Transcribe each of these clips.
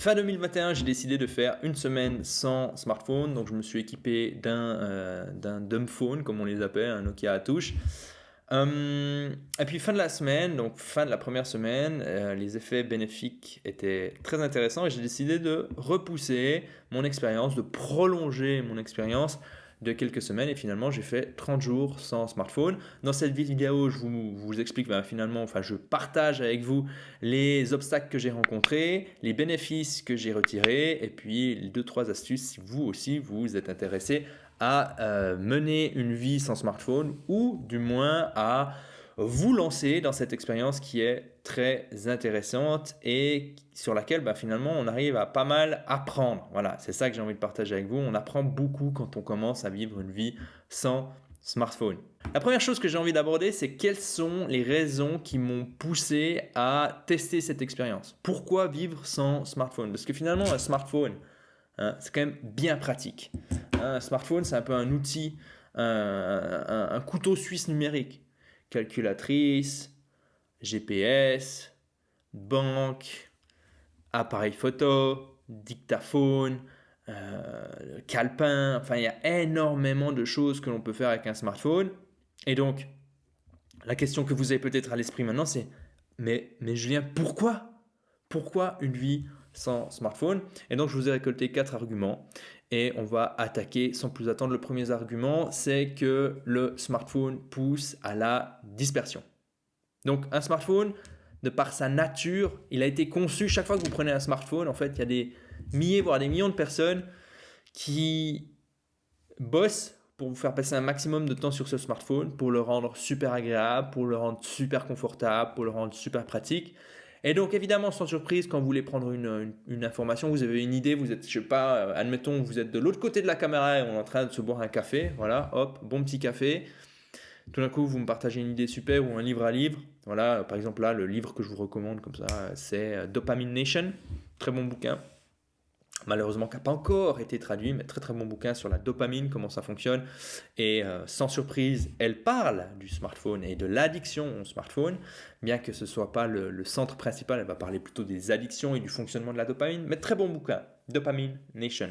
Fin 2021, j'ai décidé de faire une semaine sans smartphone. Donc, je me suis équipé d'un dumb phone, comme on les appelle, un Nokia à touche. Et puis, fin de la semaine, donc fin de la première semaine, les effets bénéfiques étaient très intéressants et j'ai décidé de repousser mon expérience, de prolonger mon expérience de quelques semaines et finalement j'ai fait 30 jours sans smartphone. Dans cette vidéo, je vous explique je partage avec vous les obstacles que j'ai rencontrés, les bénéfices que j'ai retirés et puis les 2-3 astuces si vous aussi vous êtes intéressé à mener une vie sans smartphone ou du moins à vous lancer dans cette expérience qui est très intéressante et sur laquelle finalement on arrive à pas mal apprendre. Voilà, c'est ça que j'ai envie de partager avec vous. On apprend beaucoup quand on commence à vivre une vie sans smartphone. La première chose que j'ai envie d'aborder, c'est quelles sont les raisons qui m'ont poussé à tester cette expérience. Pourquoi vivre sans smartphone? Parce que finalement, un smartphone, c'est quand même bien pratique. Un smartphone, c'est un peu un outil, un couteau suisse numérique. Calculatrice, GPS, banque, appareil photo, dictaphone, calepin. Enfin, il y a énormément de choses que l'on peut faire avec un smartphone. Et donc, la question que vous avez peut-être à l'esprit maintenant, c'est mais Julien, pourquoi une vie sans smartphone? Et donc, je vous ai récolté 4 arguments et on va attaquer sans plus attendre. Le premier argument, c'est que le smartphone pousse à la dispersion. Donc, un smartphone, de par sa nature, il a été conçu, chaque fois que vous prenez un smartphone, en fait, il y a des milliers, voire des millions de personnes qui bossent pour vous faire passer un maximum de temps sur ce smartphone, pour le rendre super agréable, pour le rendre super confortable, pour le rendre super pratique. Et donc évidemment, sans surprise, quand vous voulez prendre une information, vous avez une idée, vous êtes, je sais pas, admettons, vous êtes de l'autre côté de la caméra et on est en train de se boire un café, voilà, hop, bon petit café. Tout d'un coup, vous me partagez une idée super ou un livre à lire. Voilà, par exemple là, le livre que je vous recommande comme ça, c'est Dopamine Nation, très bon bouquin. Malheureusement, qui n'a pas encore été traduit, mais très très bon bouquin sur la dopamine, comment ça fonctionne. Et sans surprise, elle parle du smartphone et de l'addiction au smartphone, bien que ce ne soit pas le centre principal, elle va parler plutôt des addictions et du fonctionnement de la dopamine, mais très bon bouquin, Dopamine Nation.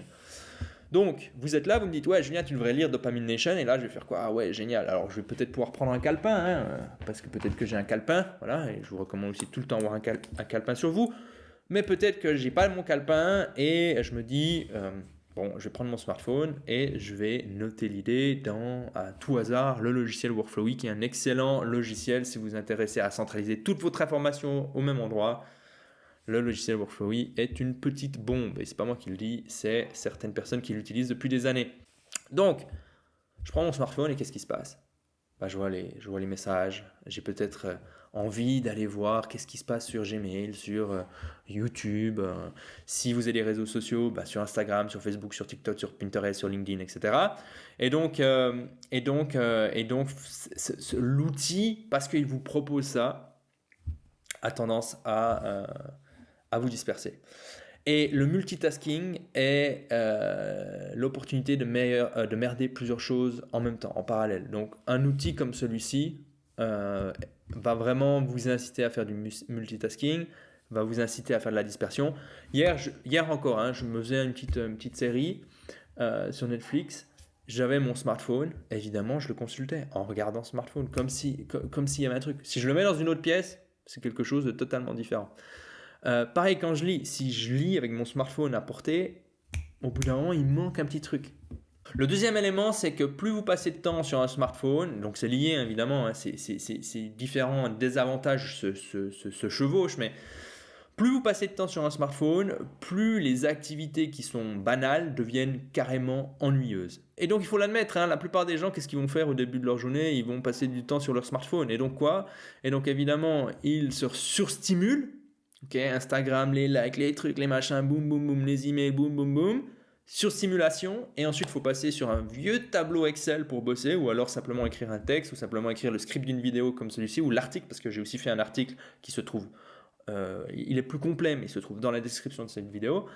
Donc, vous êtes là, vous me dites, ouais, Julien, tu devrais lire Dopamine Nation, et là, je vais faire quoi? Ah ouais, génial. Alors, je vais peut-être pouvoir prendre un calepin, parce que peut-être que j'ai un calepin, voilà, et je vous recommande aussi tout le temps d'avoir un calepin sur vous. Mais peut-être que j'ai pas mon calepin et je me dis, je vais prendre mon smartphone et je vais noter l'idée à tout hasard, le logiciel Workflowy, qui est un excellent logiciel si vous vous intéressez à centraliser toute votre information au même endroit. Le logiciel Workflowy est une petite bombe et c'est pas moi qui le dis, c'est certaines personnes qui l'utilisent depuis des années. Donc, je prends mon smartphone et qu'est-ce qui se passe? Je vois les messages, j'ai peut-être envie d'aller voir qu'est-ce qui se passe sur Gmail, sur YouTube, si vous avez des réseaux sociaux, sur Instagram, sur Facebook, sur TikTok, sur Pinterest, sur LinkedIn, etc. Et donc, l'outil, parce qu'il vous propose ça, a tendance à vous disperser. Et le multitasking est l'opportunité de merder plusieurs choses en même temps, en parallèle. Donc, un outil comme celui-ci va vraiment vous inciter à faire du multitasking, va vous inciter à faire de la dispersion. Hier encore, je me faisais une petite série sur Netflix. J'avais mon smartphone, évidemment, je le consultais en regardant le smartphone, comme s'il y avait un truc. Si je le mets dans une autre pièce, c'est quelque chose de totalement différent. Pareil quand je lis, si je lis avec mon smartphone à portée, au bout d'un moment il manque un petit truc. Le deuxième élément, c'est que plus vous passez de temps sur un smartphone, donc c'est lié évidemment, c'est différents désavantages se chevauchent, mais plus vous passez de temps sur un smartphone, plus les activités qui sont banales deviennent carrément ennuyeuses. Et donc il faut l'admettre, la plupart des gens, qu'est-ce qu'ils vont faire au début de leur journée? Ils vont passer du temps sur leur smartphone. Et donc quoi? Et donc évidemment, ils se surstimulent. Instagram, les likes, les trucs, les machins, boum, boum, boum, les emails, boum, boum, boum. Sursimulation. Et ensuite, il faut passer sur un vieux tableau Excel pour bosser, ou alors simplement écrire un texte, ou simplement écrire le script d'une vidéo comme celui-ci, ou l'article, parce que j'ai aussi fait un article qui se trouve, il est plus complet, mais il se trouve dans la description de cette vidéo.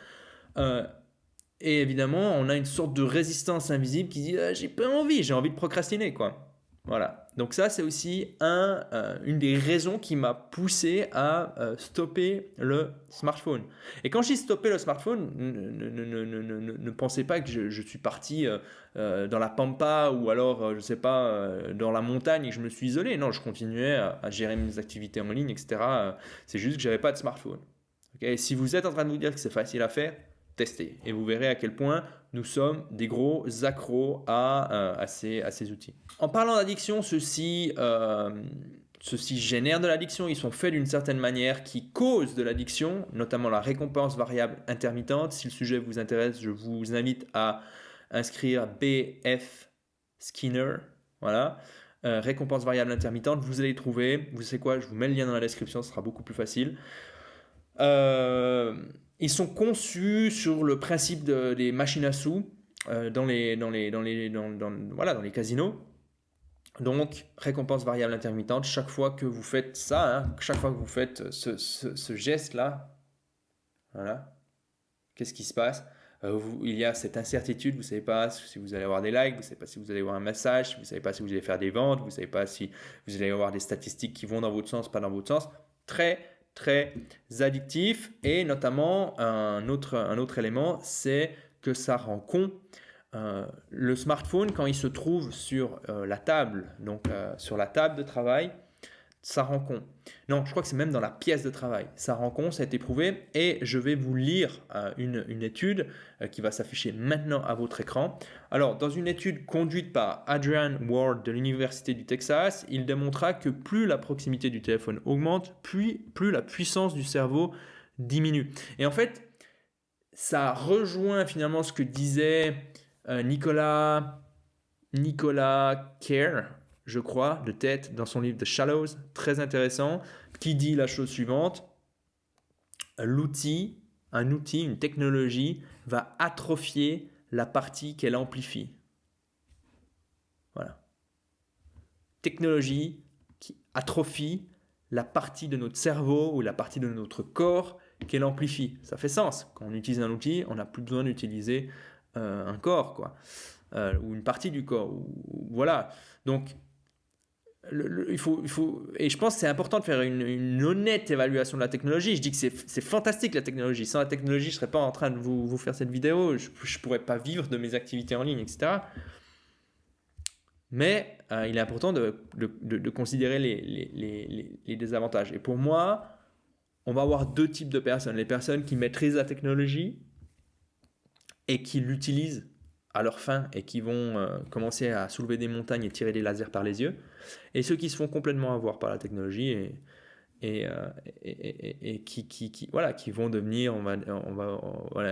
Et évidemment, on a une sorte de résistance invisible qui dit j'ai pas envie, j'ai envie de procrastiner, quoi. Voilà. Donc ça, c'est aussi une des raisons qui m'a poussé à stopper le smartphone. Et quand je dis stopper le smartphone, ne pensez pas que je suis parti dans la pampa ou alors, je ne sais pas, dans la montagne et que je me suis isolé. Non, je continuais à gérer mes activités en ligne, etc. C'est juste que je n'avais pas de smartphone. Okay, et si vous êtes en train de vous dire que c'est facile à faire, testez. Et vous verrez à quel point nous sommes des gros accros à ces outils. En parlant d'addiction, ceux-ci génèrent de l'addiction, ils sont faits d'une certaine manière qui cause de l'addiction, notamment la récompense variable intermittente. Si le sujet vous intéresse, je vous invite à inscrire BF Skinner. Voilà. Récompense variable intermittente, vous allez trouver. Vous savez quoi, je vous mets le lien dans la description, ce sera beaucoup plus facile. Ils sont conçus sur le principe des machines à sous dans les casinos. Donc, récompense variable intermittente, chaque fois que vous faites ça, chaque fois que vous faites ce geste-là, voilà, qu'est-ce qui se passe? Il y a cette incertitude, vous ne savez pas si vous allez avoir des likes, vous ne savez pas si vous allez avoir un message, vous ne savez pas si vous allez faire des ventes, vous ne savez pas si vous allez avoir des statistiques qui vont dans votre sens, pas dans votre sens. Très addictif. Et notamment un autre élément, c'est que ça rend con. Le smartphone, quand il se trouve sur la table, donc sur la table de travail, ça rend con. Non, je crois que c'est même dans la pièce de travail. Ça rend con, ça a été prouvé. Et je vais vous lire une étude qui va s'afficher maintenant à votre écran. Alors, dans une étude conduite par Adrian Ward de l'Université du Texas, il démontra que plus la proximité du téléphone augmente, plus la puissance du cerveau diminue. Et en fait, ça rejoint finalement ce que disait Nicolas Kerr, je crois, de tête, dans son livre The Shallows, très intéressant, qui dit la chose suivante: un outil, une technologie va atrophier la partie qu'elle amplifie. Voilà. Technologie qui atrophie la partie de notre cerveau ou la partie de notre corps qu'elle amplifie. Ça fait sens. Quand on utilise un outil, on n'a plus besoin d'utiliser un corps, quoi, ou une partie du corps. Voilà. Donc, il faut, et je pense que c'est important de faire une honnête évaluation de la technologie. Je dis que c'est fantastique la technologie. Sans la technologie, je ne serais pas en train de vous faire cette vidéo. Je ne pourrais pas vivre de mes activités en ligne, etc. Mais il est important de considérer les désavantages. Et pour moi, on va avoir deux types de personnes. Les personnes qui maîtrisent la technologie et qui l'utilisent à leur fin et qui vont commencer à soulever des montagnes et tirer des lasers par les yeux, et ceux qui se font complètement avoir par la technologie et qui vont devenir,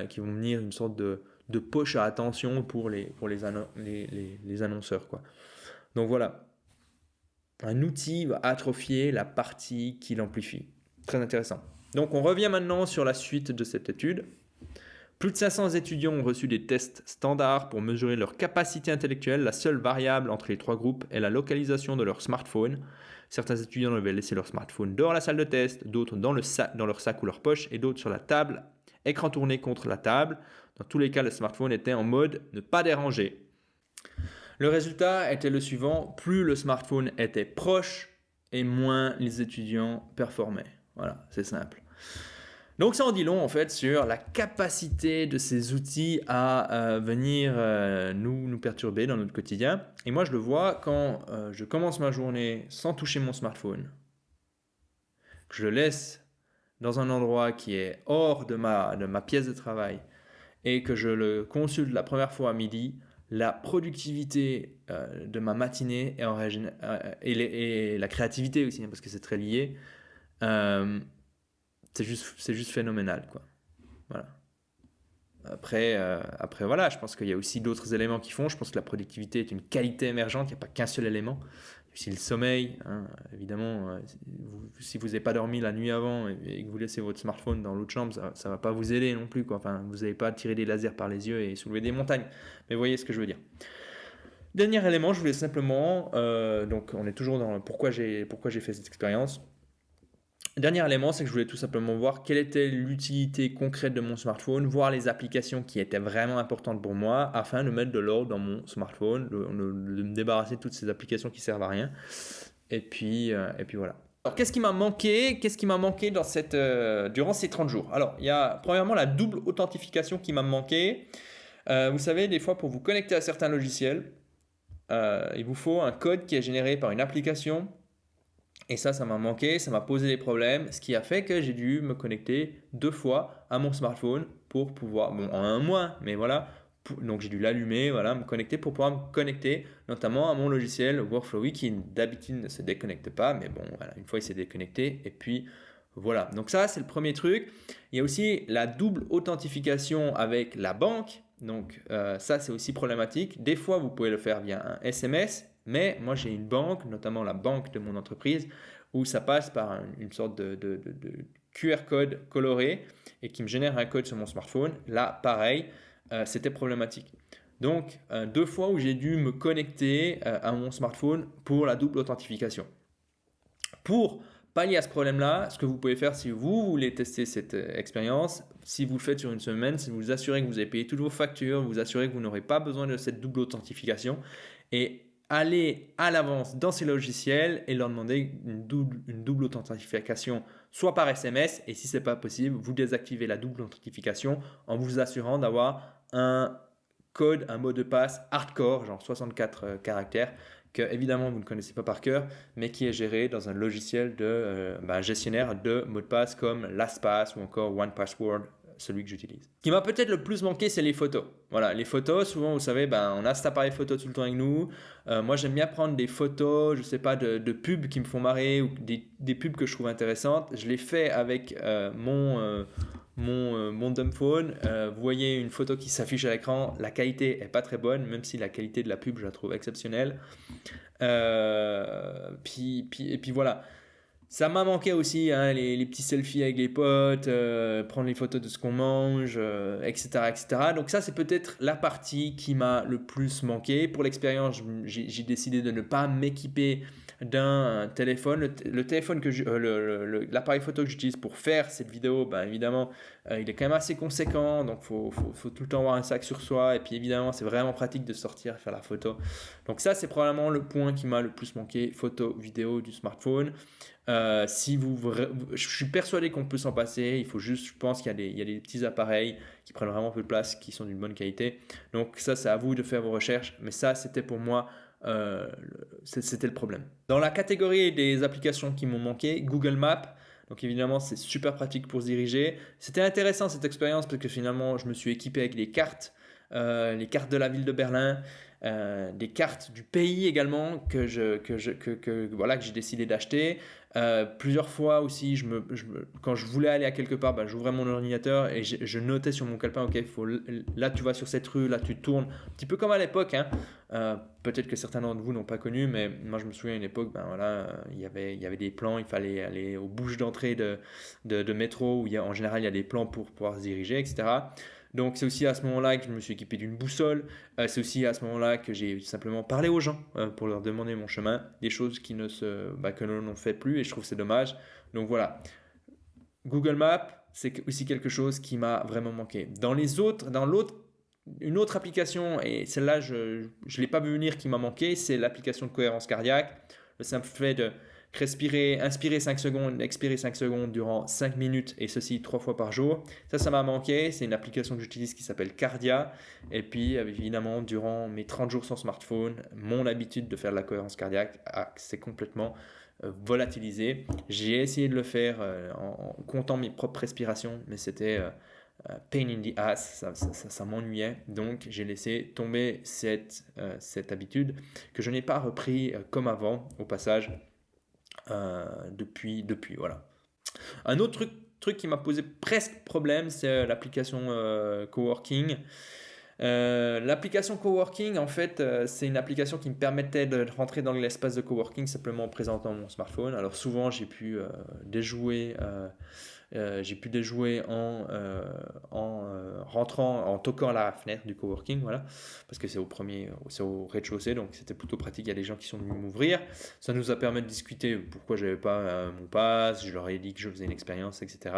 qui vont devenir une sorte de poche à attention pour les annonceurs, quoi. Donc voilà, un outil va atrophier la partie qui l'amplifie. Très intéressant. Donc on revient maintenant sur la suite de cette étude. Plus de 500 étudiants ont reçu des tests standards pour mesurer leur capacité intellectuelle. La seule variable entre les trois groupes est la localisation de leur smartphone. Certains étudiants devaient laisser leur smartphone dehors de la salle de test, d'autres dans leur sac ou leur poche, et d'autres sur la table, écran tourné contre la table. Dans tous les cas, le smartphone était en mode ne pas déranger. Le résultat était le suivant: plus le smartphone était proche et moins les étudiants performaient. Voilà, c'est simple. Donc ça en dit long en fait sur la capacité de ces outils à venir nous perturber dans notre quotidien. Et moi je le vois quand je commence ma journée sans toucher mon smartphone, que je le laisse dans un endroit qui est hors de ma pièce de travail et que je le consulte la première fois à midi. La productivité de ma matinée et la créativité aussi, parce que c'est très lié, c'est juste phénoménal, quoi. Voilà. Après, voilà, je pense qu'il y a aussi d'autres éléments qui font. Je pense que la productivité est une qualité émergente. Il n'y a pas qu'un seul élément. Il y a aussi le sommeil, hein. Évidemment, si vous n'avez pas dormi la nuit avant et que vous laissez votre smartphone dans l'autre chambre, ça ne va pas vous aider non plus, quoi. Enfin, vous n'allez pas tirer des lasers par les yeux et soulever des montagnes. Mais vous voyez ce que je veux dire. Dernier élément, je voulais simplement... donc, on est toujours dans pourquoi j'ai fait cette expérience. Dernier élément, c'est que je voulais tout simplement voir quelle était l'utilité concrète de mon smartphone, voir les applications qui étaient vraiment importantes pour moi afin de mettre de l'ordre dans mon smartphone, de me débarrasser de toutes ces applications qui servent à rien. Et puis voilà. Alors, qu'est-ce qui m'a manqué? Qu'est-ce qui m'a manqué durant ces 30 jours? Alors, il y a premièrement la double authentification qui m'a manqué. Vous savez, des fois, pour vous connecter à certains logiciels, il vous faut un code qui est généré par une application. Et ça m'a manqué, ça m'a posé des problèmes, ce qui a fait que j'ai dû me connecter 2 fois à mon smartphone pour pouvoir, bon, en un mois, mais voilà, donc j'ai dû l'allumer, voilà, me connecter pour pouvoir me connecter, notamment à mon logiciel Workflowy qui d'habitude ne se déconnecte pas, mais bon, voilà, une fois il s'est déconnecté, et puis voilà. Donc ça, c'est le premier truc. Il y a aussi la double authentification avec la banque, donc ça, c'est aussi problématique. Des fois, vous pouvez le faire via un SMS. Mais moi, j'ai une banque, notamment la banque de mon entreprise, où ça passe par une sorte de QR code coloré et qui me génère un code sur mon smartphone. Là, pareil, c'était problématique. Donc, 2 fois où j'ai dû me connecter à mon smartphone pour la double authentification. Pour pallier à ce problème-là, ce que vous pouvez faire si vous voulez tester cette expérience, si vous le faites sur une semaine, c'est vous assurer que vous avez payé toutes vos factures, vous assurer que vous n'aurez pas besoin de cette double authentification et aller à l'avance dans ces logiciels et leur demander une double authentification, soit par SMS, et si ce n'est pas possible, vous désactivez la double authentification en vous assurant d'avoir un code, un mot de passe hardcore, genre 64 caractères, que évidemment vous ne connaissez pas par cœur, mais qui est géré dans un logiciel de gestionnaire de mots de passe comme LastPass ou encore OnePassword, celui que j'utilise. Ce qui m'a peut-être le plus manqué, c'est les photos. Voilà, les photos, souvent, vous savez, on a cet appareil photo tout le temps avec nous. Moi, j'aime bien prendre des photos, je sais pas, de pubs qui me font marrer ou des pubs que je trouve intéressantes. Je les fais avec mon dumb phone. Vous voyez une photo qui s'affiche à l'écran, la qualité est pas très bonne, même si la qualité de la pub, je la trouve exceptionnelle. Et puis voilà. Ça m'a manqué aussi, hein, les petits selfies avec les potes, prendre les photos de ce qu'on mange, etc., etc. Donc ça, c'est peut-être la partie qui m'a le plus manqué. Pour l'expérience, j'ai décidé de ne pas m'équiper d'un téléphone. Le téléphone l'appareil photo que j'utilise pour faire cette vidéo, évidemment, il est quand même assez conséquent. Donc faut tout le temps avoir un sac sur soi. Et puis évidemment, c'est vraiment pratique de sortir et faire la photo. Donc ça, c'est probablement le point qui m'a le plus manqué, photo, vidéo du smartphone. Je suis persuadé qu'on peut s'en passer. Il faut juste, je pense qu'il y a des petits appareils qui prennent vraiment peu de place, qui sont d'une bonne qualité. Donc ça, c'est à vous de faire vos recherches. Mais ça, c'était pour moi, c'était le problème. Dans la catégorie des applications qui m'ont manqué, Google Maps. Donc évidemment, c'est super pratique pour se diriger. C'était intéressant cette expérience parce que finalement, je me suis équipé avec les cartes de la ville de Berlin. Des cartes du pays également que j'ai décidé d'acheter. Plusieurs fois aussi, quand je voulais aller à quelque part, j'ouvrais mon ordinateur et je notais sur mon calepin, ok, là tu vas sur cette rue, là tu tournes, un petit peu comme à l'époque, hein. Peut-être que certains d'entre vous n'ont pas connu, mais moi je me souviens à une époque, il y avait des plans, il fallait aller aux bouches d'entrée de métro où en général il y a des plans pour pouvoir se diriger, etc. Donc c'est aussi à ce moment-là que je me suis équipé d'une boussole. C'est aussi à ce moment-là que j'ai simplement parlé aux gens pour leur demander mon chemin. Des choses que l'on n'en fait plus et je trouve que c'est dommage. Donc voilà. Google Maps, c'est aussi quelque chose qui m'a vraiment manqué. Une autre application, et celle-là je ne l'ai pas vu venir qui m'a manqué, c'est l'application de cohérence cardiaque. Le simple fait de inspirer 5 secondes, expirer 5 secondes durant 5 minutes et ceci 3 fois par jour. Ça m'a manqué. C'est une application que j'utilise qui s'appelle Cardia. Et puis, évidemment, durant mes 30 jours sans smartphone, mon habitude de faire de la cohérence cardiaque s'est complètement volatilisée. J'ai essayé de le faire en comptant mes propres respirations, mais c'était pain in the ass, ça m'ennuyait. Donc, j'ai laissé tomber cette habitude que je n'ai pas repris comme avant, au passage. Depuis voilà. Un autre truc qui m'a posé presque problème, c'est l'application Coworking. L'application Coworking, en fait, c'est une application qui me permettait de rentrer dans l'espace de Coworking simplement en présentant mon smartphone. Alors souvent, j'ai pu déjouer en rentrant, en toquant à la fenêtre du coworking, voilà, parce que c'est au rez-de-chaussée, donc c'était plutôt pratique. Il y a des gens qui sont venus m'ouvrir. Ça nous a permis de discuter pourquoi j'avais pas mon pass. Je leur ai dit que je faisais une expérience, etc.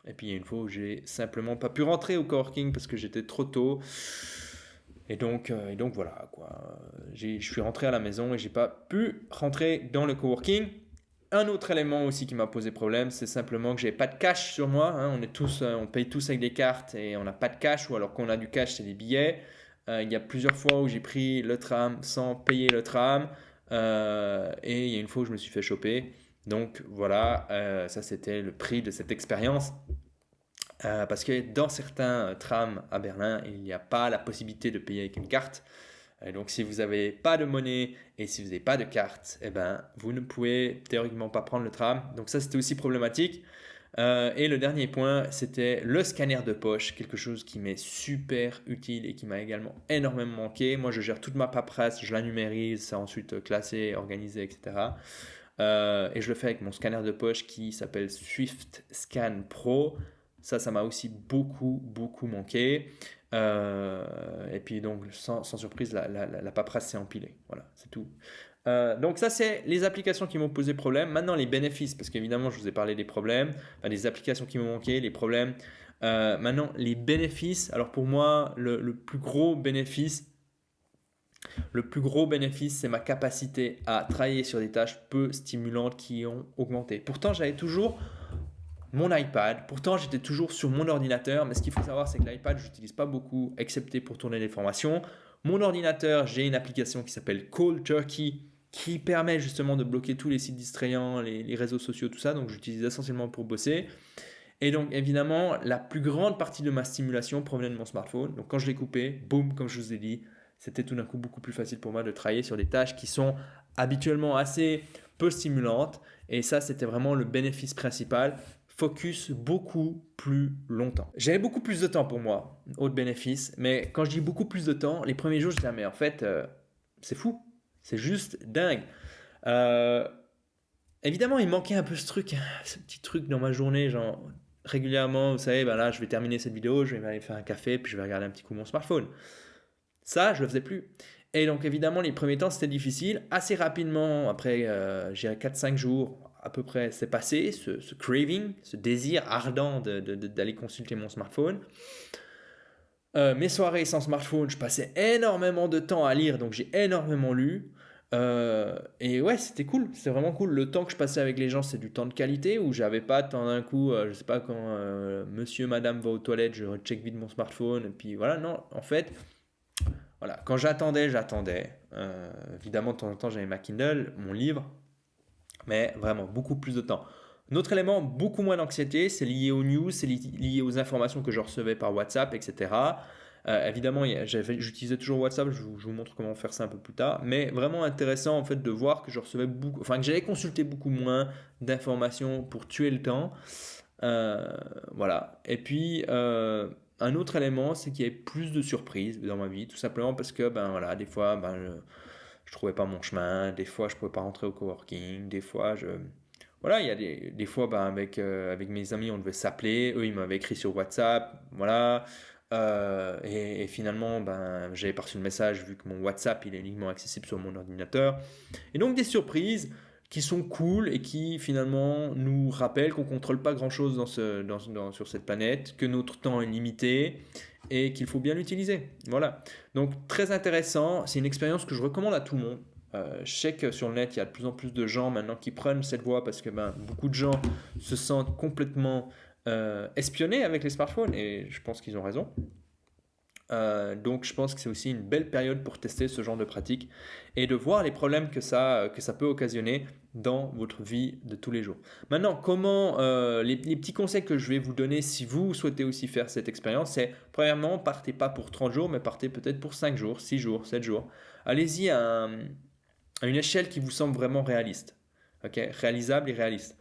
Et puis il y a une fois où j'ai simplement pas pu rentrer au coworking parce que j'étais trop tôt. Et donc voilà quoi. Je suis rentré à la maison et j'ai pas pu rentrer dans le coworking. Un autre élément aussi qui m'a posé problème, c'est simplement que j'ai pas de cash sur moi, hein. On paye tous avec des cartes et on n'a pas de cash, ou alors qu'on a du cash, c'est des billets. Il y a plusieurs fois où j'ai pris le tram sans payer le tram, et il y a une fois où je me suis fait choper. Donc voilà, ça c'était le prix de cette expérience. Parce que dans certains trams à Berlin, il n'y a pas la possibilité de payer avec une carte. Et donc, si vous n'avez pas de monnaie et si vous n'avez pas de carte, eh ben, vous ne pouvez théoriquement pas prendre le tram. Donc ça, c'était aussi problématique. Et le dernier point, c'était le scanner de poche, quelque chose qui m'est super utile et qui m'a également énormément manqué. Moi, je gère toute ma paperasse, je la numérise, c'est ensuite classé, organisé, etc. Et je le fais avec mon scanner de poche qui s'appelle Swift Scan Pro. Ça m'a aussi beaucoup, beaucoup manqué. Et puis donc, sans surprise, la paperasse s'est empilée. Voilà, c'est tout. Donc ça, c'est les applications qui m'ont posé problème. Maintenant, les bénéfices, parce qu'évidemment, je vous ai parlé des problèmes, enfin, des applications qui m'ont manqué, les problèmes. Maintenant, les bénéfices. Alors pour moi, le plus gros bénéfice, c'est ma capacité à travailler sur des tâches peu stimulantes qui ont augmenté. Pourtant, j'avais toujours mon iPad. Pourtant, j'étais toujours sur mon ordinateur. Mais ce qu'il faut savoir, c'est que l'iPad, je n'utilise pas beaucoup, excepté pour tourner des formations. Mon ordinateur, j'ai une application qui s'appelle Cold Turkey qui permet justement de bloquer tous les sites distrayants, les réseaux sociaux, tout ça. Donc, j'utilise essentiellement pour bosser. Et donc, évidemment, la plus grande partie de ma stimulation provenait de mon smartphone. Donc, quand je l'ai coupé, boum, comme je vous ai dit, c'était tout d'un coup beaucoup plus facile pour moi de travailler sur des tâches qui sont habituellement assez peu stimulantes. Et ça, c'était vraiment le bénéfice principal. Focus beaucoup plus longtemps. J'avais beaucoup plus de temps pour moi, autre bénéfice. Mais quand je dis beaucoup plus de temps, les premiers jours, je disais, mais en fait, c'est fou. C'est juste dingue. Euh, Évidemment, il manquait un peu ce petit truc dans ma journée, genre régulièrement, vous savez, ben là, je vais terminer cette vidéo, je vais aller faire un café, puis je vais regarder un petit coup mon smartphone. Ça, je le faisais plus. Et donc, évidemment, les premiers temps, c'était difficile. Assez rapidement, après, j'ai 4-5 jours, à peu près, c'est passé, ce craving, ce désir ardent d'aller consulter mon smartphone. Mes soirées sans smartphone, je passais énormément de temps à lire, donc j'ai énormément lu. Et ouais, c'était cool, c'était vraiment cool. Le temps que je passais avec les gens, c'est du temps de qualité où j'avais pas tant d'un coup, je sais pas, quand monsieur, madame va aux toilettes, je recheck vite mon smartphone, et puis voilà, non, en fait, voilà, quand j'attendais. Évidemment, de temps en temps, j'avais ma Kindle, mon livre, mais vraiment beaucoup plus de temps. Un autre élément, beaucoup moins d'anxiété, c'est lié aux news, c'est lié aux informations que je recevais par WhatsApp, etc. Évidemment, j'utilisais toujours WhatsApp, je vous montre comment faire ça un peu plus tard, mais vraiment intéressant en fait de voir que je recevais que j'allais consulter beaucoup moins d'informations pour tuer le temps. Voilà. Et puis, un autre élément, c'est qu'il y avait plus de surprises dans ma vie, tout simplement parce que ben voilà, des fois, je trouvais pas mon chemin, des fois je pouvais pas rentrer au coworking, des fois voilà, il y a des fois avec mes amis on devait s'appeler, eux ils m'avaient écrit sur WhatsApp, voilà. Et finalement j'avais pas reçu le message vu que mon WhatsApp il est uniquement accessible sur mon ordinateur. Et donc des surprises qui sont cool et qui finalement nous rappellent qu'on contrôle pas grand chose sur cette planète, que notre temps est limité et qu'il faut bien l'utiliser. Voilà. Donc très intéressant, c'est une expérience que je recommande à tout le monde. Je sais que sur le net, il y a de plus en plus de gens maintenant qui prennent cette voie parce que beaucoup de gens se sentent complètement espionnés avec les smartphones et je pense qu'ils ont raison. Donc je pense que c'est aussi une belle période pour tester ce genre de pratique et de voir les problèmes que ça peut occasionner dans votre vie de tous les jours. Maintenant, comment les petits conseils que je vais vous donner si vous souhaitez aussi faire cette expérience, c'est premièrement, partez pas pour 30 jours, mais partez peut-être pour 5 jours, 6 jours, 7 jours. Allez-y à une échelle qui vous semble vraiment réaliste, okay, réalisable et réaliste.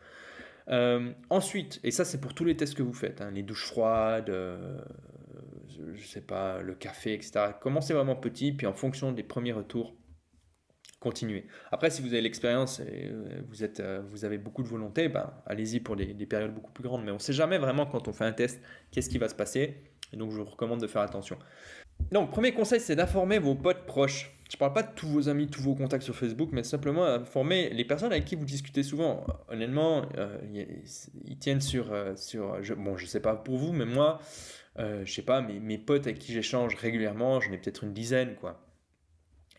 Ensuite, et ça c'est pour tous les tests que vous faites, hein, les douches froides, je sais pas, le café, etc. Commencez vraiment petit, puis en fonction des premiers retours, continuez. Après, si vous avez l'expérience et vous avez beaucoup de volonté, allez-y pour des périodes beaucoup plus grandes. Mais on ne sait jamais vraiment quand on fait un test qu'est-ce qui va se passer. Et donc, je vous recommande de faire attention. Donc, premier conseil, c'est d'informer vos potes proches. Je ne parle pas de tous vos amis, tous vos contacts sur Facebook, mais simplement informer les personnes avec qui vous discutez souvent. Honnêtement, ils tiennent bon, je ne sais pas pour vous, mais moi, je sais pas, mes potes avec qui j'échange régulièrement, j'en ai peut-être une dizaine, quoi.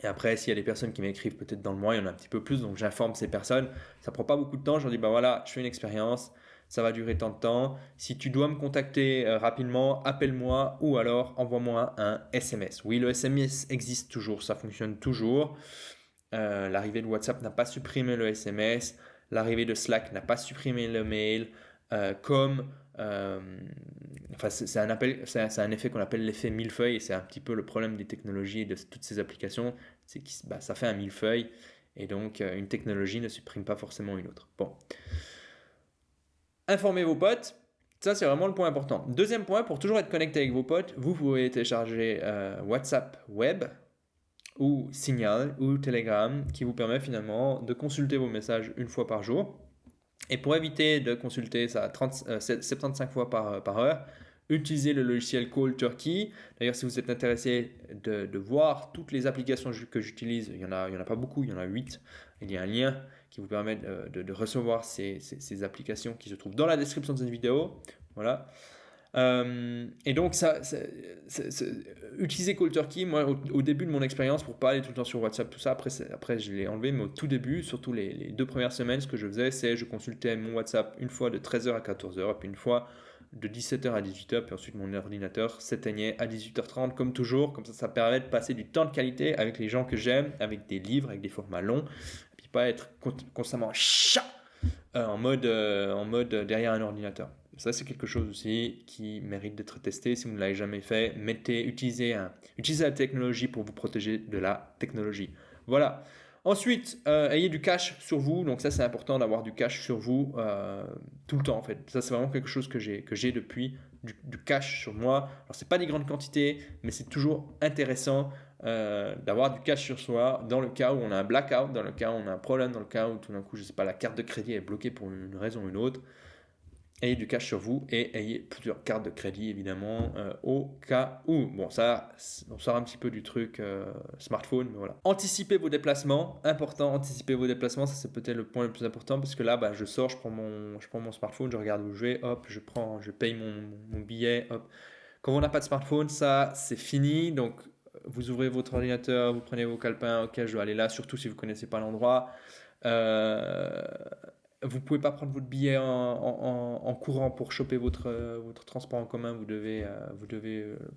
Et après, s'il y a des personnes qui m'écrivent peut-être dans le mois, il y en a un petit peu plus, donc j'informe ces personnes. Ça prend pas beaucoup de temps, je leur dis, bah voilà, je fais une expérience, ça va durer tant de temps. Si tu dois me contacter rapidement, appelle-moi ou alors envoie-moi un SMS. Oui, le SMS existe toujours, ça fonctionne toujours. L'arrivée de WhatsApp n'a pas supprimé le SMS, l'arrivée de Slack n'a pas supprimé le mail, comme enfin, c'est un effet qu'on appelle l'effet millefeuille, et c'est un petit peu le problème des technologies et de toutes ces applications, c'est que ça fait un millefeuille, et donc une technologie ne supprime pas forcément une autre. Bon. Informez vos potes, ça c'est vraiment le point important. Deuxième point, pour toujours être connecté avec vos potes, vous pouvez télécharger WhatsApp Web, ou Signal, ou Telegram, qui vous permet finalement de consulter vos messages une fois par jour. Et pour éviter de consulter ça 75 fois par heure, utilisez le logiciel Call Turkey. D'ailleurs, si vous êtes intéressé de voir toutes les applications que j'utilise, il n'y en a pas beaucoup, il y en a 8. Il y a un lien qui vous permet de recevoir ces applications qui se trouvent dans la description de cette vidéo. Voilà. Et donc, utiliser Call Turkey, moi, au début de mon expérience, pour pas aller tout le temps sur WhatsApp, tout ça, après je l'ai enlevé, mais au tout début, surtout les 2 premières semaines, ce que je faisais, c'est je consultais mon WhatsApp une fois de 13h à 14h, puis une fois de 17h à 18h, puis ensuite mon ordinateur s'éteignait à 18h30, comme toujours. Comme ça permet de passer du temps de qualité avec les gens que j'aime, avec des livres, avec des formats longs, et puis pas être constamment en mode derrière un ordinateur. Ça, c'est quelque chose aussi qui mérite d'être testé. Si vous ne l'avez jamais fait, utilisez la technologie pour vous protéger de la technologie. Voilà. Ensuite, ayez du cash sur vous. Donc ça, c'est important d'avoir du cash sur vous tout le temps, en fait. Ça, c'est vraiment quelque chose que j'ai depuis, du cash sur moi. Alors, c'est pas des grandes quantités, mais c'est toujours intéressant d'avoir du cash sur soi dans le cas où on a un blackout, dans le cas où on a un problème, dans le cas où tout d'un coup, je sais pas, la carte de crédit est bloquée pour une raison ou une autre. Ayez du cash sur vous et ayez plusieurs cartes de crédit évidemment au cas où. Bon, ça, on sort un petit peu du truc smartphone, mais voilà. Anticipez vos déplacements, important, anticipez vos déplacements, ça c'est peut-être le point le plus important parce que là, je sors, je prends mon smartphone, je regarde où je vais, hop, je paye mon billet, hop. Quand on n'a pas de smartphone, ça c'est fini, donc vous ouvrez votre ordinateur, vous prenez vos calepins, ok, je dois aller là, surtout si vous ne connaissez pas l'endroit. Vous ne pouvez pas prendre votre billet en courant pour choper votre transport en commun. Vous devez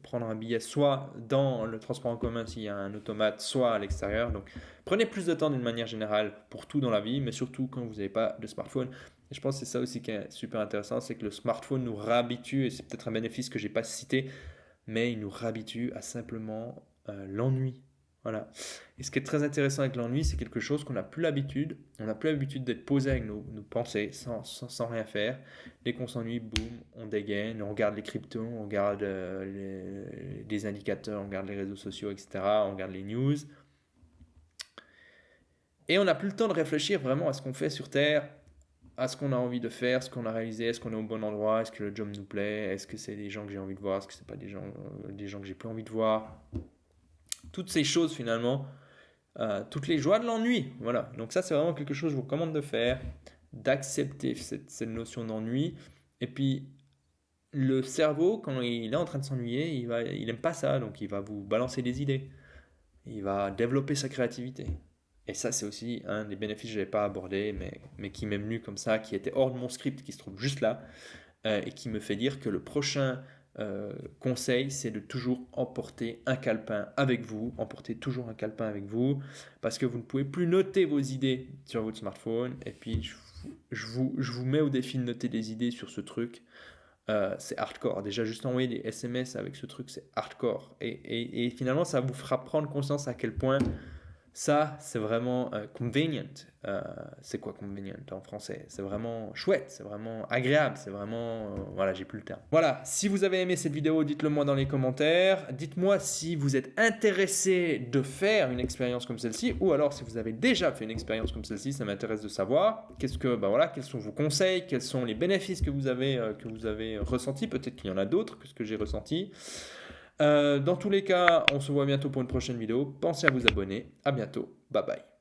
prendre un billet soit dans le transport en commun s'il y a un automate, soit à l'extérieur. Donc prenez plus de temps d'une manière générale pour tout dans la vie, mais surtout quand vous n'avez pas de smartphone. Et je pense que c'est ça aussi qui est super intéressant, c'est que le smartphone nous réhabitue, et c'est peut-être un bénéfice que je n'ai pas cité, mais il nous réhabitue à simplement l'ennui. Voilà. Et ce qui est très intéressant avec l'ennui, c'est quelque chose qu'on n'a plus l'habitude. On n'a plus l'habitude d'être posé avec nos pensées sans rien faire. Dès qu'on s'ennuie, boum, on dégaine, on regarde les cryptos, on regarde des indicateurs, on regarde les réseaux sociaux, etc. On regarde les news. Et on n'a plus le temps de réfléchir vraiment à ce qu'on fait sur Terre, à ce qu'on a envie de faire, ce qu'on a réalisé, est-ce qu'on est au bon endroit, est-ce que le job nous plaît, est-ce que c'est des gens que j'ai envie de voir, est-ce que c'est pas des gens que j'ai plus envie de voir. Toutes ces choses finalement, toutes les joies de l'ennui. Voilà. Donc ça, c'est vraiment quelque chose que je vous recommande de faire, d'accepter cette notion d'ennui. Et puis, le cerveau, quand il est en train de s'ennuyer, il n'aime pas ça, donc il va vous balancer des idées. Il va développer sa créativité. Et ça, c'est aussi un des bénéfices que je n'avais pas abordé, mais qui m'est venu comme ça, qui était hors de mon script, qui se trouve juste là, et qui me fait dire que le prochain conseil, c'est de toujours emporter un calepin avec vous. Emportez toujours un calepin avec vous parce que vous ne pouvez plus noter vos idées sur votre smartphone. Et puis, je vous mets au défi de noter des idées sur ce truc. C'est hardcore. Déjà, juste envoyer des SMS avec ce truc, c'est hardcore. Et finalement, ça vous fera prendre conscience à quel point Ça, c'est vraiment convenient. C'est quoi convenient en français? C'est vraiment chouette, c'est vraiment agréable, c'est vraiment... voilà, j'ai plus le terme. Voilà, si vous avez aimé cette vidéo, dites-le moi dans les commentaires. Dites-moi si vous êtes intéressé de faire une expérience comme celle-ci, ou alors si vous avez déjà fait une expérience comme celle-ci, ça m'intéresse de savoir. Quels sont vos conseils, quels sont les bénéfices que vous avez ressentis. Peut-être qu'il y en a d'autres que ce que j'ai ressenti. Dans tous les cas, on se voit bientôt pour une prochaine vidéo. Pensez à vous abonner. À bientôt. Bye bye.